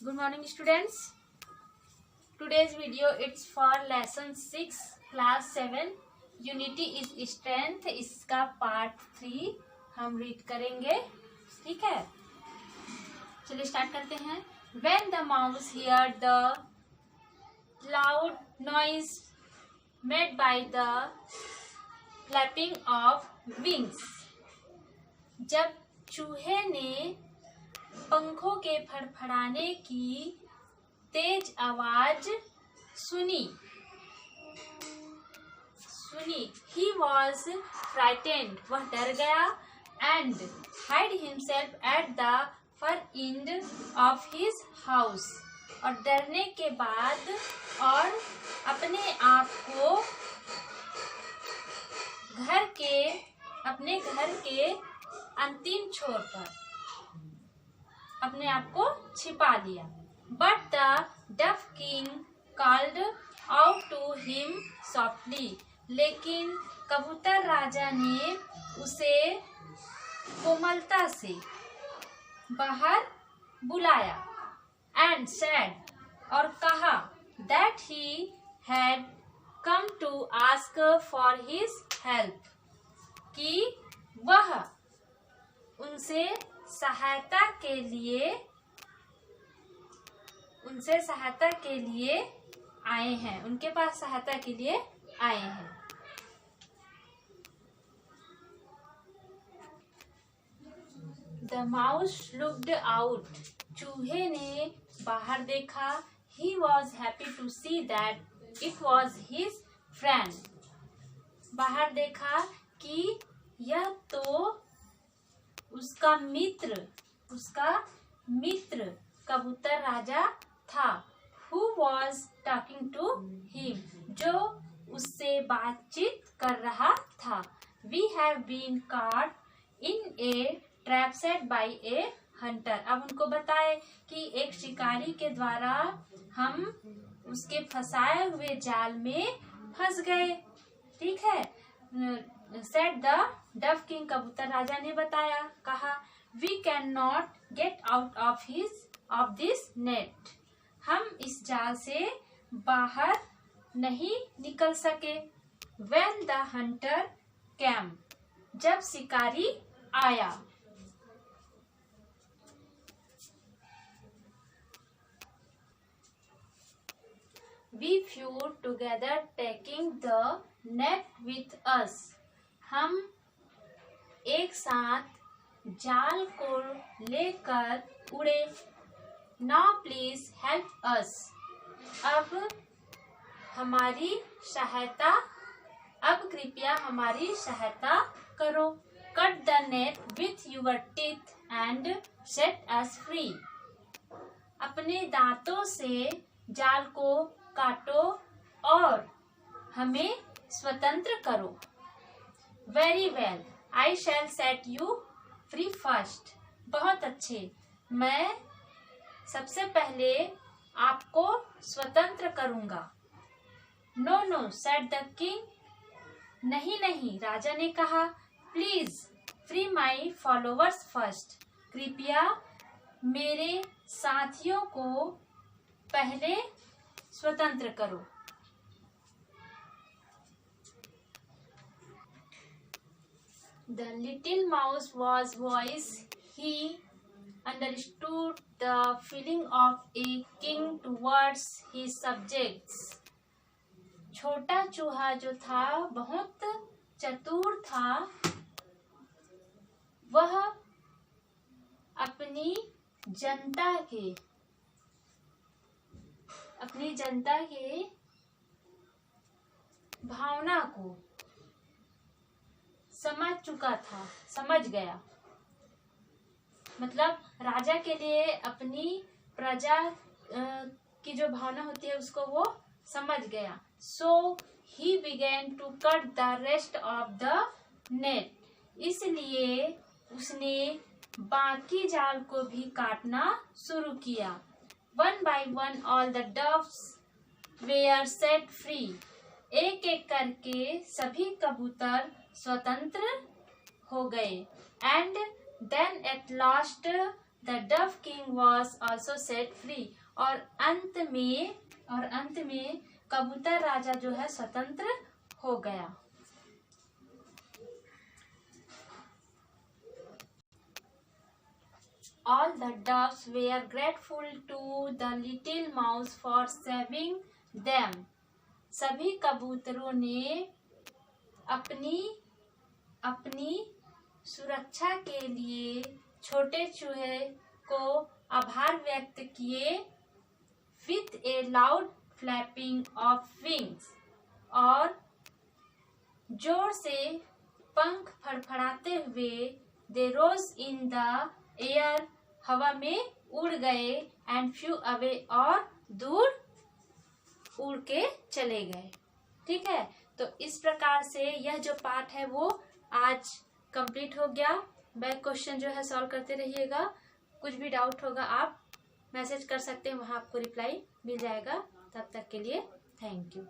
Good morning, students. Today's video it's for lesson 6 class 7 unity is strength. इसका part 3 हम read करेंगे. ठीक है, चलिए स्टार्ट करते हैं. When the mouse heard the loud noise made by the flapping of wings, जब चूहे ने पंखों के फड़फड़ाने की तेज आवाज सुनी, he was frightened, वह डर गया, and hid himself at the far end of his house, और डरने के बाद और अपने आप को अपने घर के अंतिम छोर पर अपने आप को छिपा लिया. But the deaf king called out to him softly, लेकिन कबूतर राजा ने उसे कोमलता से बाहर बुलाया. And said, और कहा, that he had come to ask for his help, कि वह उनसे सहायता के लिए आए हैं, उनके पास सहायता के लिए आए हैं. The mouse looked out, चूहे ने बाहर देखा. He was happy to see that it was his friend, बाहर देखा कि यह तो उसका मित्र कबूतर राजा था. Who was talking to him, जो उससे बातचीत कर रहा था. We have been caught in a trap set by a hunter. अब उनको बताए कि एक शिकारी के द्वारा हम उसके फंसाए हुए जाल में फंस गए. ठीक है, said the deaf king, कबूतर राजा ने बताया, कहा, we cannot get out of this net, हम इस जाल से बाहर नहीं निकल सके. When the hunter came, जब शिकारी आया. We flew together taking the net with us, हम एक साथ जाल को लेकर उड़े. Now please help us, अब कृपया हमारी सहायता करो. Cut the net with your teeth and set us free, अपने दांतों से जाल को काटो और हमें स्वतंत्र करो. Very well, I shall set you free first, बहुत अच्छे, मैं सबसे पहले आपको स्वतंत्र करूंगा. No, no, said the king, नहीं, राजा ने कहा. Please free my followers first, कृपया मेरे साथियों को पहले स्वतंत्र करो. The little mouse was wise. He understood the feeling of a king towards his subjects. छोटा चूहा जो था बहुत चतुर था. वह अपनी जनता के भावना को समझ गया. मतलब राजा के लिए अपनी प्रजा की जो भावना होती है उसको वो समझ गया. So he began to cut the rest of the net, इसलिए उसने बाकी जाल को भी काटना शुरू किया. One by one all the doves were set free, एक एक करके सभी कबूतर स्वतंत्र हो गए. And then at last the Dove king was also set free. और अंत में कबूतर राजा जो है स्वतंत्र हो गया। All the doves were grateful to the little mouse for saving them. सभी कबूतरों ने अपनी सुरक्षा के लिए छोटे चूहे को आभार व्यक्त किए। With a loud flapping of wings, और जोर से पंख फड़फड़ाते हुए they rose in the air, हवा में उड़ गए। एंड फ्यू अवे, और दूर उड़ के चले गए। ठीक है, तो इस प्रकार से यह जो पाठ है वो आज कंप्लीट हो गया। बैक क्वेश्चन जो है सॉल्व करते रहिएगा। कुछ भी डाउट होगा आप मैसेज कर सकते हैं, वहाँ आपको रिप्लाई मिल जाएगा। तब तक के लिए थैंक यू।